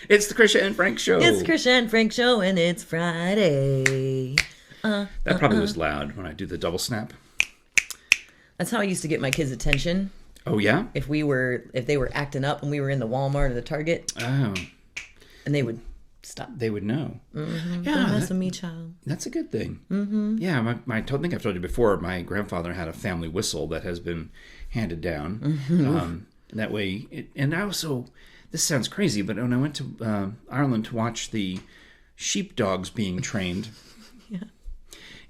It's the Krisha and Frank Show. It's Krisha and Frank Show, and it's Friday. That probably was loud when I do the double snap. That's how I used to get my kids' attention. Oh, yeah? If they were acting up and we were in the Walmart or the Target. Oh. And they would stop. They would know. Mm-hmm. Yeah, Don't mess with me, child. That's a good thing. Mm-hmm. Yeah, I think I've told you before, my grandfather had a family whistle that has been handed down. Mm-hmm. That way, and I also, this sounds crazy, but when I went to Ireland to watch the sheepdogs being trained, Yeah.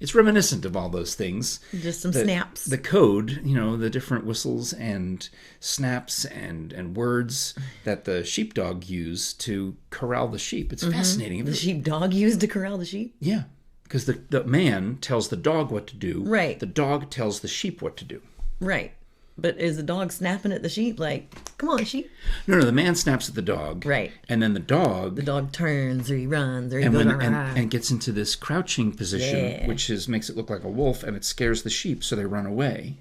It's reminiscent of all those things. Just some snaps. The code, the different whistles and snaps and words that the sheepdog use to corral the sheep. It's fascinating. The sheepdog used to corral the sheep? Yeah, because the man tells the dog what to do. Right. The dog tells the sheep what to do. Right. But is the dog snapping at the sheep like, come on, sheep? No, the man snaps at the dog. Right. And then the dog turns or he runs or he goes and gets into this crouching position, which makes it look like a wolf, and it scares the sheep, so they run away.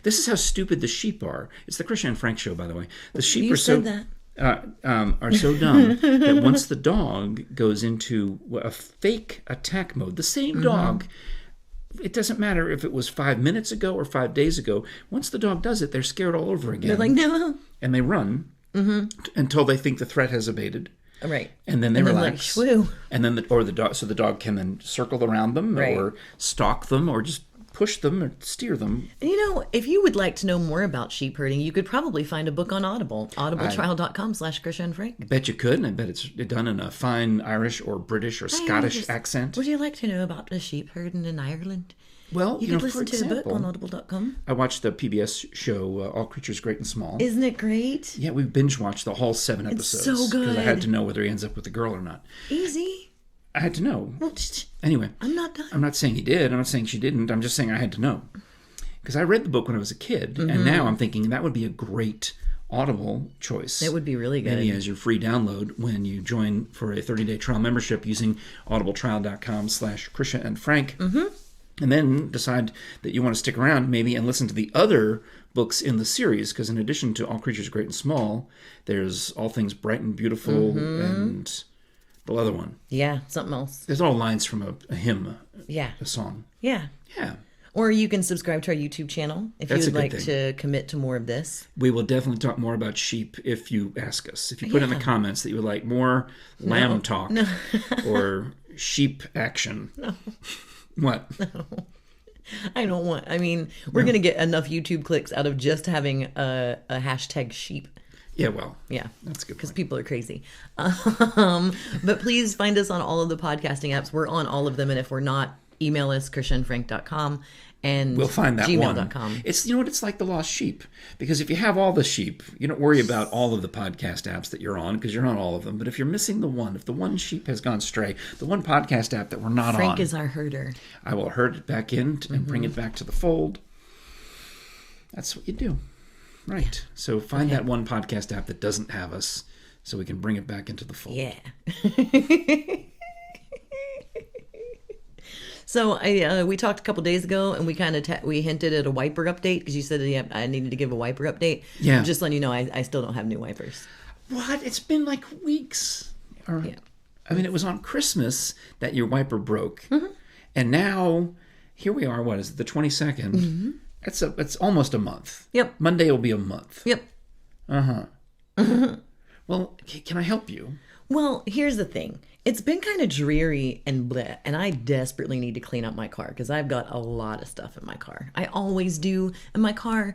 This is how stupid the sheep are. It's the Krisha and Frank Show, by the way. The sheep are so dumb that once the dog goes into a fake attack mode, the same dog. It doesn't matter if it was 5 minutes ago or 5 days ago. Once the dog does it, they're scared all over again. They're like, no. And they run until they think the threat has abated. Right. And then they relax. Like, shwoo. And then the dog can then circle around them or stalk them or just push them or steer them. And if you would like to know more about sheep herding, you could probably find a book on Audible. audibletrial.com/Krisha and Frank. I bet you could, and I bet it's done in a fine Irish or British or Scottish accent. Would you like to know about the sheep herding in Ireland? Well, you could listen to the book on audible.com. I watched the PBS show All Creatures Great and Small. Isn't it great? Yeah, we binge watched the whole 7 episodes. It's so good. Because I had to know whether he ends up with a girl or not. Easy. I had to know. Well, anyway. I'm not done. I'm not saying he did. I'm not saying she didn't. I'm just saying I had to know. Because I read the book when I was a kid, and now I'm thinking that would be a great Audible choice. It would be really good. Maybe as your free download when you join for a 30-day trial membership using audibletrial.com/Krisha and Frank. And then decide that you want to stick around maybe and listen to the other books in the series, because in addition to All Creatures Great and Small, there's All Things Bright and Beautiful and the other one. Yeah, something else. There's all lines from a hymn, a song. Yeah. Yeah. Or you can subscribe to our YouTube channel if you would like to commit to more of this. We will definitely talk more about sheep if you ask us. If you put in the comments that you would like more lamb talk or sheep action. No. What? No. I don't want... I mean, we're going to get enough YouTube clicks out of just having a hashtag sheep. Yeah, well. Yeah. That's good. Because people are crazy. But please find us on all of the podcasting apps. We're on all of them. And if we're not, email us, krishaandfrank.com. And we'll find that gmail.com. One. It's what it's like the lost sheep. Because if you have all the sheep, you don't worry about all of the podcast apps that you're on, because you're on all of them. But if you're missing the one, if the one sheep has gone stray, the one podcast app that we're not Frank on, is our herder. I will herd it back in and bring it back to the fold. That's what you do. Right. Yeah. So find that one podcast app that doesn't have us so we can bring it back into the fold. Yeah. So we talked a couple days ago, and we kind of we hinted at a wiper update, because you said I needed to give a wiper update. Yeah. Just letting you know, I still don't have new wipers. What? It's been like weeks. Yeah. I mean, it was on Christmas that your wiper broke, and now here we are. What is it? The 22nd. It's almost a month. Yep. Monday will be a month. Yep. Well, can I help you? Well, here's the thing. It's been kind of dreary and bleh, and I desperately need to clean up my car, because I've got a lot of stuff in my car. I always do. And my car...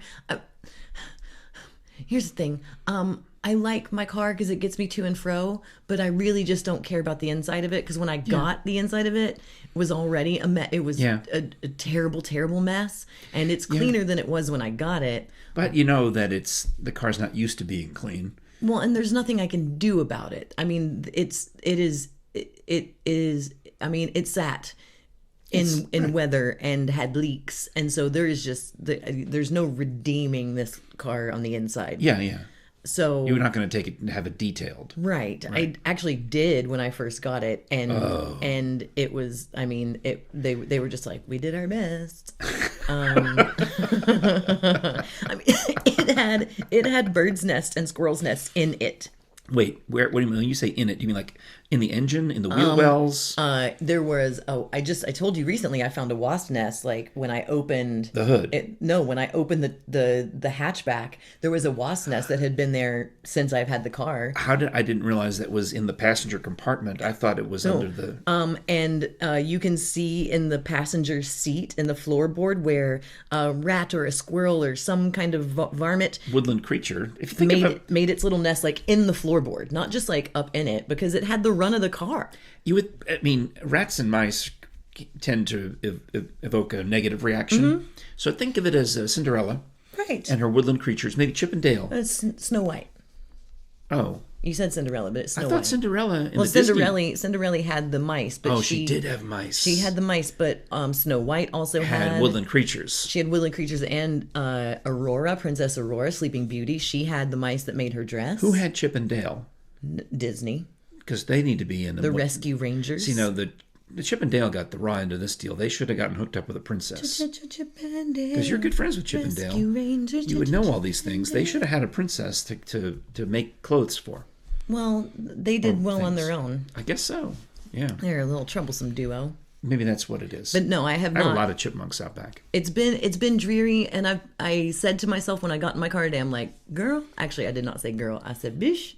Here's the thing. I like my car because it gets me to and fro, but I really just don't care about the inside of it, because when I got the inside of it, it was already a mess. It was a terrible, terrible mess, and it's cleaner than it was when I got it. But you know that the car's not used to being clean. Well, and there's nothing I can do about it. I mean, it is. I mean, it sat in weather and had leaks, and so there is there's no redeeming this car on the inside. Yeah. So you're not going to take it and have it detailed. Right. I actually did when I first got it, and it was. I mean, they were just like, we did our best. I mean, it had bird's nest and squirrel's nest in it. Wait, what do you mean when you say in it? Do you mean like in the engine, in the wheel wells? There was I told you recently I found a wasp nest like when I opened The hood. when I opened the hatchback, there was a wasp nest that had been there since I've had the car. I didn't realize that was in the passenger compartment. I thought it was under the And you can see in the passenger seat in the floorboard where a rat or a squirrel or some kind of varmint woodland creature. If you think about made its little nest like in the floorboard, not just like up in it, because it had the run of the car. rats and mice tend to evoke a negative reaction. Mm-hmm. So think of it as Cinderella, Right. and her woodland creatures, maybe Chip and Dale. It's Snow White. Oh, You said Cinderella, but it's Snow I thought White. Cinderella. In Well, the Disney... Cinderella had the mice, but she did have mice. She had the mice, but Snow White also had woodland creatures. She had woodland creatures, and Aurora, Princess Aurora, Sleeping Beauty. She had the mice that made her dress. Who had Chip and Dale? Disney. Because they need to be in The Rescue Rangers. See, the Chip and Dale got the raw end of this deal. They should have gotten hooked up with a princess. Because you're good friends with Chip and Dale. Rangers, you would know all these things. They should have had a princess to make clothes for. Well, they did well on their own. I guess so. Yeah. They're a little troublesome duo. Maybe that's what it is. But no, I have I not. have a lot of chipmunks out back. It's been dreary, and I said to myself when I got in my car today, I'm like, girl. Actually, I did not say girl. I said, bish.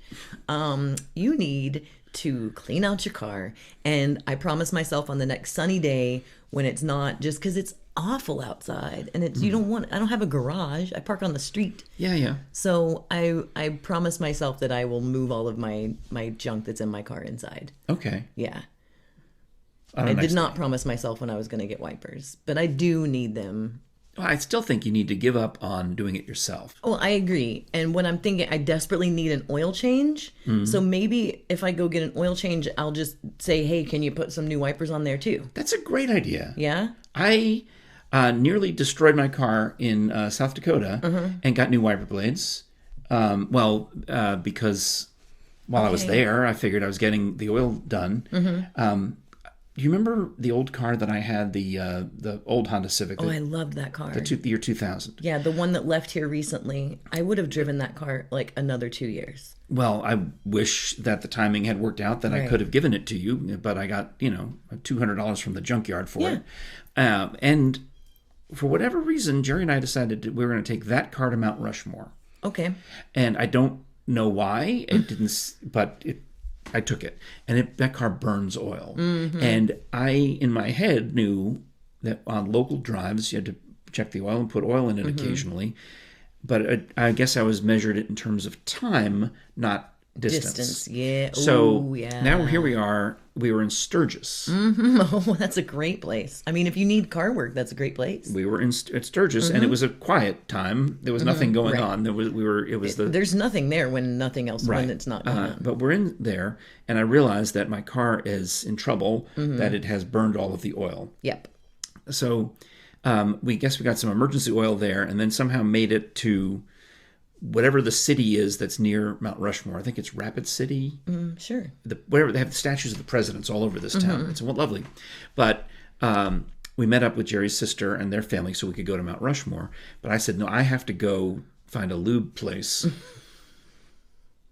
You need to clean out your car, and I promised myself on the next sunny day when it's not, just because it's awful outside, and it's I don't have a garage. I park on the street. Yeah. So I promised myself that I will move all of my junk that's in my car inside. Okay. Yeah. I did not promise myself when I was going to get wipers, but I do need them. Well, I still think you need to give up on doing it yourself. Well, I agree. And when I'm thinking I desperately need an oil change, so maybe if I go get an oil change, I'll just say, hey, can you put some new wipers on there too? That's a great idea. Yeah? I nearly destroyed my car in South Dakota and got new wiper blades. Because while I was there, I figured I was getting the oil done. Do you remember the old car that I had, the old Honda Civic? Oh, I loved that car. The year 2000. Yeah, the one that left here recently. I would have driven that car like another 2 years. Well, I wish that the timing had worked out, that I could have given it to you, but I got, $200 from the junkyard for it. And for whatever reason, Jerry and I decided we were going to take that car to Mount Rushmore. Okay. And I don't know why it didn't, but I took it, and that car burns oil. And I, in my head, knew that on local drives you had to check the oil and put oil in it occasionally. But I guess I was measured it in terms of time, not distance. Yeah. So yeah. now here we are. We were in Sturgis. Oh, that's a great place. I mean, if you need car work, that's a great place. We were at Sturgis, and it was a quiet time. There was nothing going on. There's nothing there when nothing else when it's not going on. But we're in there, and I realized that my car is in trouble. That it has burned all of the oil. Yep. So we got some emergency oil there, and then somehow made it to whatever the city is that's near Mount Rushmore. I think it's Rapid City. Sure. Whatever, they have the statues of the presidents all over this town. It's lovely. But we met up with Jerry's sister and their family so we could go to Mount Rushmore. But I said, no, I have to go find a lube place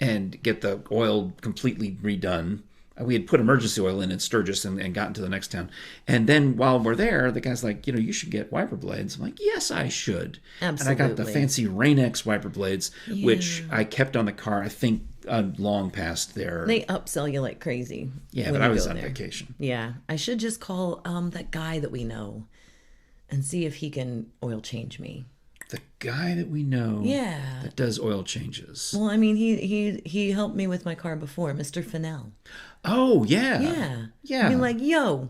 and get the oil completely redone. We had put emergency oil in at Sturgis and gotten to the next town. And then while we're there, the guy's like, you should get wiper blades. I'm like, yes, I should. Absolutely. And I got the fancy Rain-X wiper blades, which I kept on the car, I think, long past there. They upsell you like crazy. Yeah, but I was on vacation. Yeah. I should just call that guy that we know and see if he can oil change me. The guy that we know that does oil changes. Well, I mean, he helped me with my car before, Mr. Fennell. Oh, yeah. I mean, like, yo.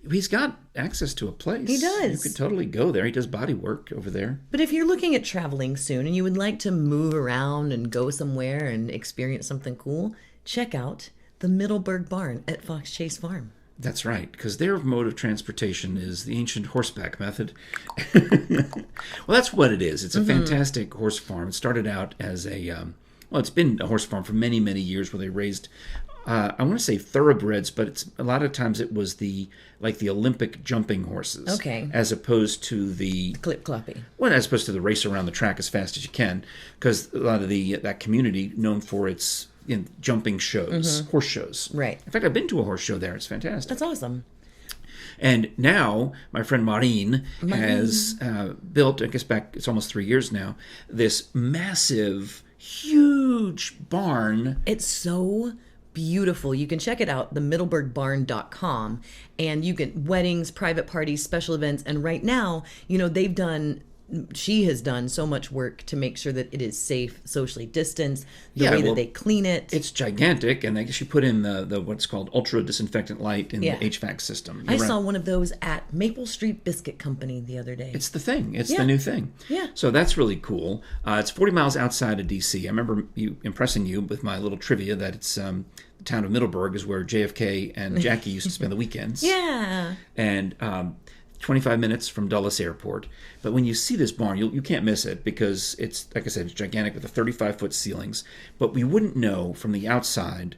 He's got access to a place. He does. You could totally go there. He does body work over there. But if you're looking at traveling soon and you would like to move around and go somewhere and experience something cool, check out the Middleburg Barn at Fox Chase Farm. That's right, because their mode of transportation is the ancient horseback method. Well, that's what it is. It's a fantastic horse farm. It started out as it's been a horse farm for many, many years where they raised, I want to say thoroughbreds, but a lot of times it was the Olympic jumping horses. Okay. As opposed to the Clip-cloppy. Well, as opposed to the race around the track as fast as you can, because a lot of that community known for its jumping shows, horse shows. Right. In fact, I've been to a horse show there. It's fantastic. That's awesome. And now my friend Maureen has built, I guess it's almost 3 years now, this massive, huge barn. It's so beautiful. You can check it out, themiddleburgbarn.com, and you get weddings, private parties, special events. And right now, she has done so much work to make sure that it is safe, socially distanced, the way that they clean it. It's gigantic, and I guess she put in the what's called ultra disinfectant light in the HVAC system. I saw one of those at Maple Street Biscuit Company the other day. It's the thing. It's the new thing. Yeah. So that's really cool. It's 40 miles outside of D.C. I remember impressing you with my little trivia that it's the town of Middleburg is where JFK and Jackie used to spend the weekends. Yeah. And 25 minutes from Dulles Airport. But when you see this barn, you can't miss it because it's, like I said, it's gigantic with the 35-foot ceilings. But we wouldn't know from the outside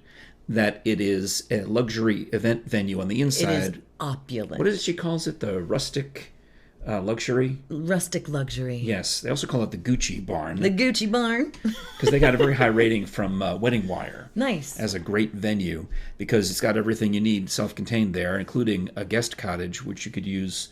that it is a luxury event venue on the inside. It is opulent. What is it she calls it? The rustic luxury? Rustic luxury. Yes. They also call it the Gucci barn. The Gucci barn. Because they got a very high rating from Wedding Wire. Nice. As a great venue because it's got everything you need self-contained there, including a guest cottage, which you could use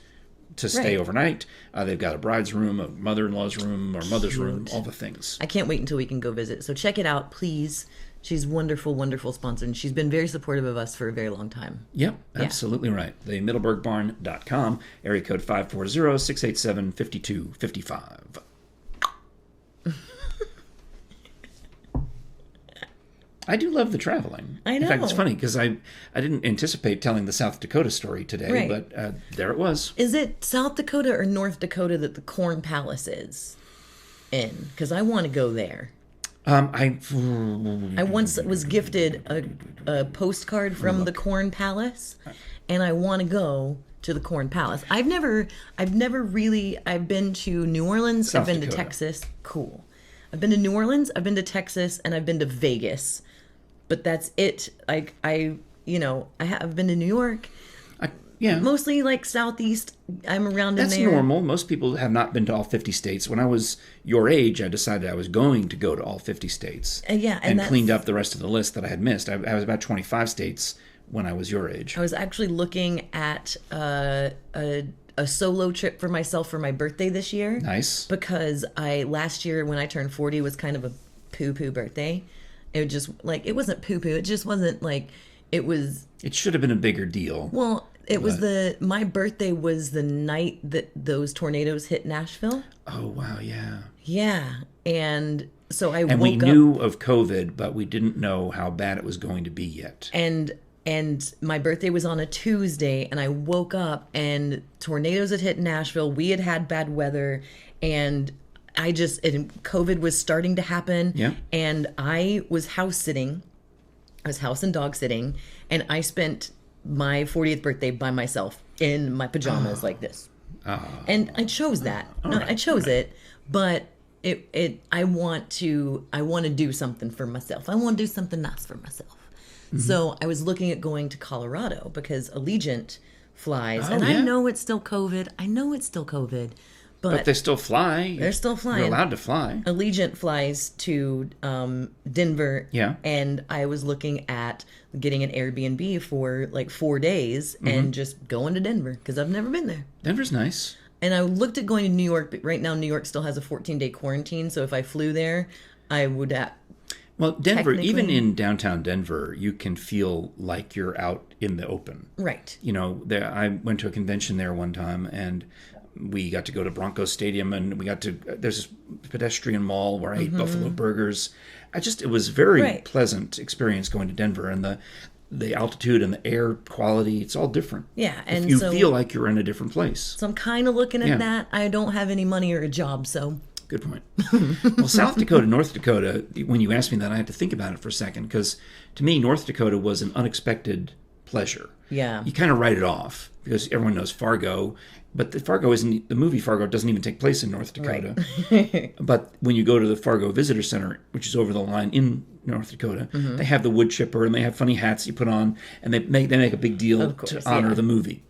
to stay overnight. They've got a bride's room, a mother-in-law's room, or mother's room, all the things. I can't wait until we can go visit. So check it out, please. She's wonderful, wonderful sponsor, and she's been very supportive of us for a very long time. Yep, absolutely right. The middleburgbarn.com, area code 540-687-5255. I do love the traveling. I know. In fact, it's funny because I didn't anticipate telling the South Dakota story today, but there it was. Is it South Dakota or North Dakota that the Corn Palace is in? Because I want to go there. I once was gifted a postcard from the Corn Palace, and I want to go to the Corn Palace. I've been to New Orleans, South I've been Dakota. to Texas. Cool. I've been to New Orleans, I've been to Texas, and I've been to Vegas. But that's it. I've been to New York. Mostly like Southeast. I'm around in there. That's normal. Most people have not been to all 50 states. When I was your age, I decided I was going to go to all 50 states. And cleaned up the rest of the list that I had missed. I was about 25 states when I was your age. I was actually looking at a solo trip for myself for my birthday this year. Nice. Because last year when I turned 40 was kind of a poo-poo birthday. It just it wasn't poo-poo. It just wasn't it was. It should have been a bigger deal. Well, my birthday was the night that those tornadoes hit Nashville. Oh, wow, yeah. Yeah. And so woke up. And we knew of COVID, but we didn't know how bad it was going to be yet. And my birthday was on a Tuesday, and I woke up and tornadoes had hit Nashville. We had bad weather, and COVID was starting to happen. Yeah. And I was house sitting. I was house and dog sitting, and I spent my 40th birthday by myself in my pajamas like this. And I chose that. I chose it, but I want to do something for myself. I want to do something nice for myself. Mm-hmm. So I was looking at going to Colorado because Allegiant flies. I know it's still COVID. But they still fly. They're still flying. They're allowed to fly. Allegiant flies to Denver. Yeah. And I was looking at getting an Airbnb for 4 days and just going to Denver because I've never been there. Denver's nice. And I looked at going to New York, but right now New York still has a 14-day quarantine. So if I flew there, I would Well, Denver, even in downtown Denver, you can feel like you're out in the open. Right. I went to a convention there one time, and we got to go to Broncos Stadium, and there's this pedestrian mall where I ate buffalo burgers. It was a very pleasant experience going to Denver, and the altitude and the air quality, it's all different. Yeah. And you feel like you're in a different place. So I'm kind of looking at that. I don't have any money or a job, so. Good point. Well, South Dakota, North Dakota, when you asked me that, I had to think about it for a second, because to me, North Dakota was an unexpected pleasure. Yeah. You kind of write it off because everyone knows Fargo, but the movie Fargo doesn't even take place in North Dakota. Right. But when you go to the Fargo Visitor Center, which is over the line in North Dakota, they have the wood chipper and they have funny hats you put on, and they make a big deal to honor the movie.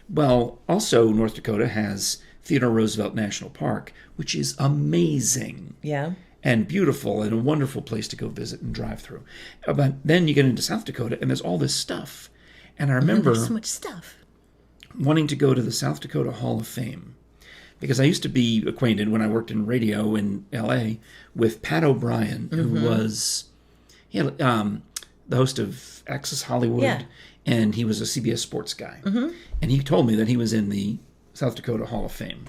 Well, also North Dakota has Theodore Roosevelt National Park, which is amazing. Yeah. and beautiful and a wonderful place to go visit and drive through. But then you get into South Dakota and there's all this stuff. And I remember There's so much stuff. wanting to go to the South Dakota Hall of Fame because I used to be acquainted when I worked in radio in LA with Pat O'Brien, who was the host of Access Hollywood, and he was a CBS sports guy. And he told me that he was in the South Dakota Hall of Fame.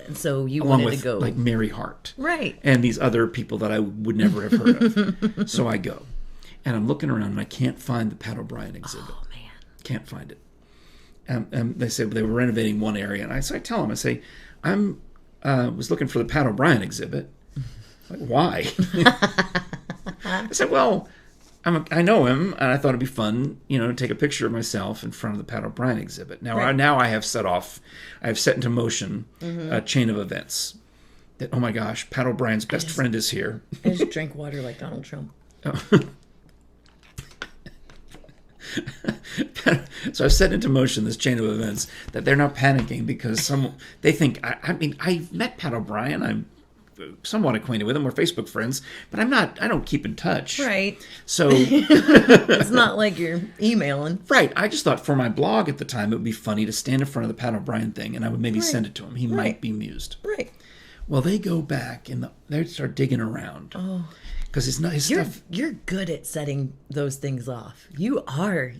And so you Along wanted with to go. like Mary Hart. Right. And these other people that I would never have heard of. So I go. And I'm looking around and I can't find the Pat O'Brien exhibit. Oh, man. Can't find it. And they said they were renovating one area. And so I tell them, I say, was looking for the Pat O'Brien exhibit. Like, why? I said, well, I know him, and I thought it'd be fun, to take a picture of myself in front of the Pat O'Brien exhibit. Now, I have set into motion a chain of events. That, oh my gosh, Pat O'Brien's best friend is here. I just drank water like Donald Trump. So I've set into motion this chain of events that they're now panicking because they think, I've met Pat O'Brien, I'm somewhat acquainted with him, we're Facebook friends, but I don't keep in touch. Right. So it's not like you're emailing. Right. I just thought for my blog at the time, it would be funny to stand in front of the Pat O'Brien thing and I would maybe send it to him. He might be amused. Right. Well, they go back and they start digging around. Oh. Because it's not his stuff. You're good at setting those things off. You are.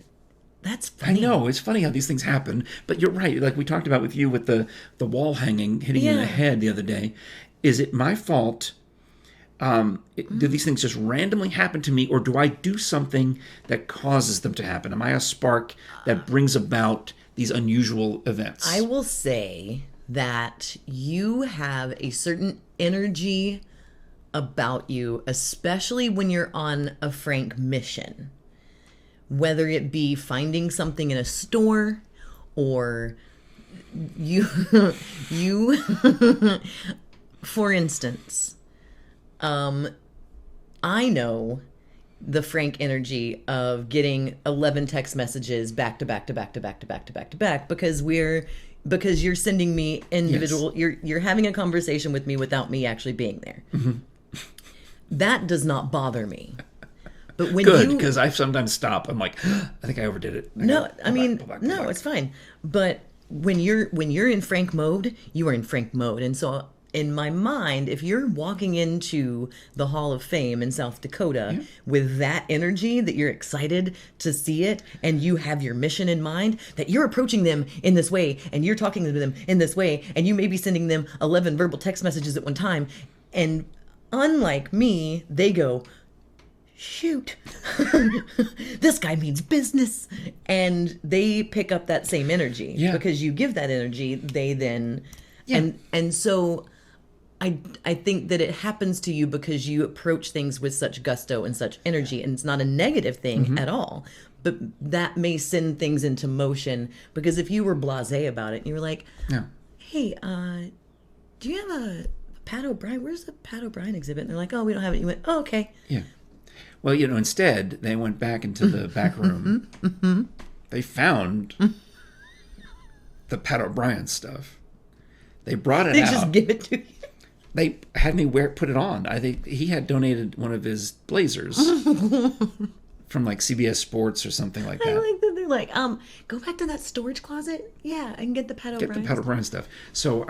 That's funny. I know. It's funny how these things happen. But you're right. Like we talked about with you with the wall hanging, hitting you in the head the other day. Is it my fault? Do these things just randomly happen to me, or do I do something that causes them to happen? Am I a spark that brings about these unusual events? I will say that you have a certain energy about you, especially when you're on a Frank mission. Whether it be finding something in a store or you for instance, I know the Frank energy of getting 11 text messages back to back to back to back to back to back to back because you're sending me individual, you're having a conversation with me without me actually being there. That does not bother me. But when Good, because I sometimes stop. I'm like, I think I overdid it. It's fine. But when you're in Frank mode, you are in Frank mode. And so in my mind, if you're walking into the Hall of Fame in South Dakota with that energy that you're excited to see it and you have your mission in mind, that you're approaching them in this way and you're talking to them in this way and you may be sending them 11 verbal text messages at one time. And unlike me, they go, shoot, this guy means business. And they pick up that same energy because you give that energy. They then, and so I think that it happens to you because you approach things with such gusto and such energy, and it's not a negative thing at all. But that may send things into motion because if you were blasé about it and you were like, hey, do you have a Pat O'Brien? Where's the Pat O'Brien exhibit? And they're like, oh, we don't have it. You went, oh, okay. Yeah. Well, instead, they went back into the back room. They found the Pat O'Brien stuff. They brought it out. They just give it to you. They had me put it on. He had donated one of his blazers from like CBS Sports or something like that. I like that they're like, go back to that storage closet. Yeah, I can get the Pat O'Brien. Get the Pat O'Brien stuff. So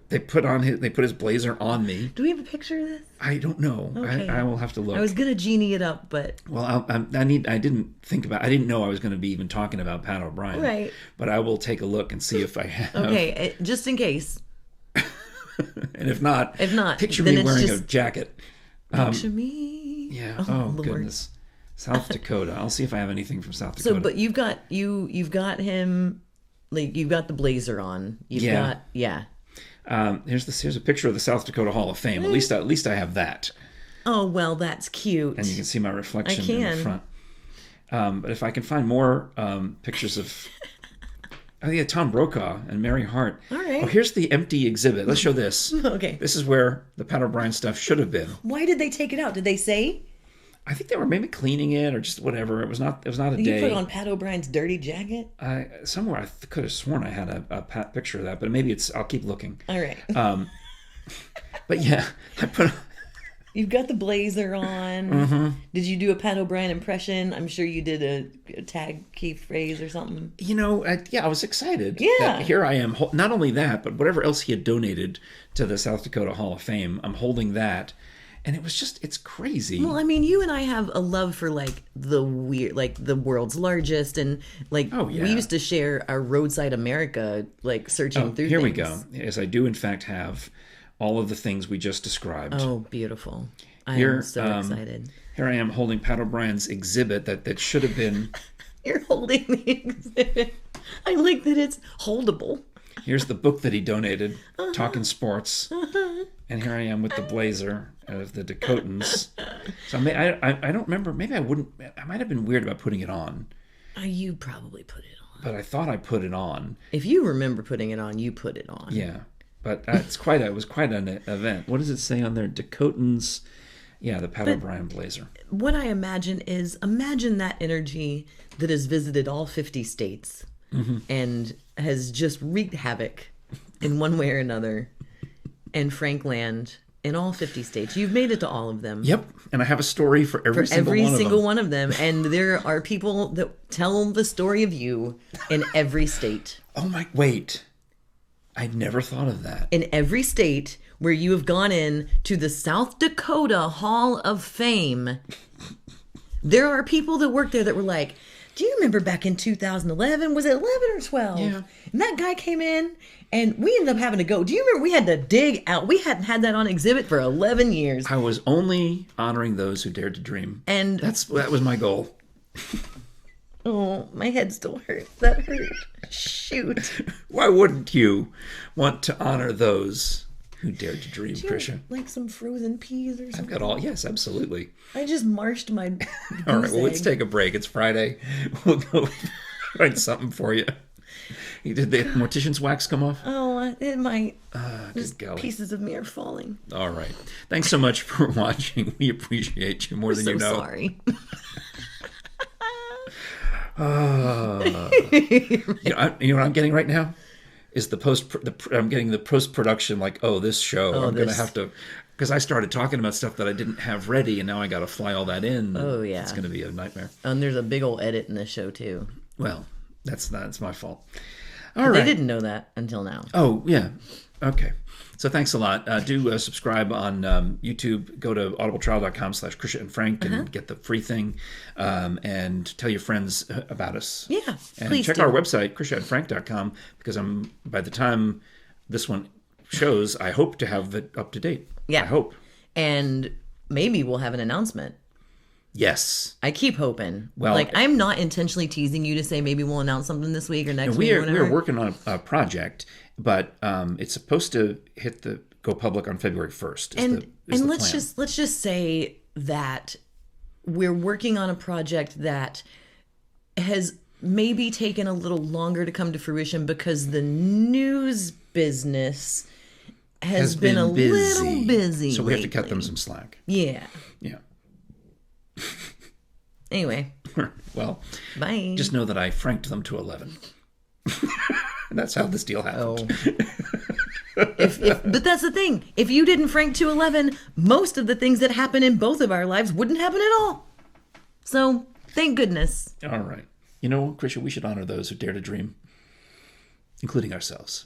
they put his blazer on me. Do we have a picture of this? I don't know. Okay. I will have to look. I was gonna genie it up, but I didn't know I was going to be even talking about Pat O'Brien. Right. But I will take a look and see if I have. Okay, just in case. And if not, picture me wearing a jacket. Picture me. Yeah. Oh goodness. South Dakota. I'll see if I have anything from South Dakota. So, but you've got him, like you've got the blazer on. Here's a picture of the South Dakota Hall of Fame. At least I have that. Oh well, that's cute. And you can see my reflection in the front. But if I can find more pictures of, Tom Brokaw and Mary Hart. All right. Oh, here's the empty exhibit. Let's show this. Okay. This is where the Pat O'Brien stuff should have been. Why did they take it out? Did they say? I think they were maybe cleaning it or just whatever. It was not a day. You put on Pat O'Brien's dirty jacket? Somewhere I could have sworn I had a picture of that, but maybe I'll keep looking. All right. But yeah, I put. You've got the blazer on. Mm-hmm. Did you do a Pat O'Brien impression? I'm sure you did a tag key phrase or something. I was excited. Yeah. That here I am. Not only that, but whatever else he had donated to the South Dakota Hall of Fame, I'm holding that. And it's crazy. Well, I mean, you and I have a love for like the weird, like the world's largest, and like we used to share our Roadside America, like searching through. Here things. we go. As I do, in fact, have all of the things we just described. Oh, beautiful! I am so excited. Here I am holding Pat O'Brien's exhibit that should have been. You're holding the exhibit. I like that it's holdable. Here's the book that he donated, Talking Sports. And here I am with the blazer of the Dakotans. So I don't remember. Maybe I might have been weird about putting it on. You probably put it on. But I thought I put it on. If you remember putting it on, you put it on. Yeah. But it was quite an event. What does it say on there? Dakotans. Yeah, the Pat O'Brien blazer. What I imagine that energy that has visited all 50 states and has just wreaked havoc in one way or another. And Frank Land in all 50 states. You've made it to all of them. Yep. And I have a story for every single one of them. And there are people that tell the story of you in every state. Oh my, wait. I never thought of that. In every state where you have gone in to the South Dakota Hall of Fame, there are people that work there that were like, do you remember back in 2011? Was it 11 or 12? Yeah. And that guy came in and we ended up having to go. Do you remember we had to dig out? We hadn't had that on exhibit for 11 years. I was only honoring those who dared to dream. And that was my goal. Oh, my head still hurts. That hurt. Shoot. Why wouldn't you want to honor those who dared to dream, Krisha? Like some frozen peas or something? I've got yes, absolutely. I just marched my All right, well, let's take a break. It's Friday. We'll go find something for you. Did the mortician's wax come off? Oh, it might. Good golly. Pieces of me are falling. All right. Thanks so much for watching. We appreciate you more than you know. Sorry. You know what I'm getting right now is I'm getting the post production. Like, this show. I'm gonna have to, because I started talking about stuff that I didn't have ready, and now I got to fly all that in. Oh yeah, it's gonna be a nightmare. And there's a big old edit in this show too. Well, that's my fault. All right. They didn't know that until now. Oh yeah. Okay. So thanks a lot. Do subscribe on YouTube. Go to audibletrial.com/Krisha and Frank and get the free thing. And tell your friends about us. Yeah, and please check do. our website, KrishaandFrank.com, because by the time this one shows, I hope to have it up to date. Yeah. I hope. And maybe we'll have an announcement. Yes. I keep hoping. Well, I'm not intentionally teasing you to say maybe we'll announce something this week or next week or whatever. We're working on a project, but it's supposed to go public on February 1st. And let's just say that we're working on a project that has maybe taken a little longer to come to fruition because the news business has been a little busy. So we have to lately. cut them some slack. Yeah. Yeah. Anyway. Well, bye. Just know that I franked them to 11. That's how this deal happened. Oh. But that's the thing. If you didn't frank to 11, most of the things that happen in both of our lives wouldn't happen at all. So, thank goodness. All right. You know, Krisha, we should honor those who dare to dream, including ourselves.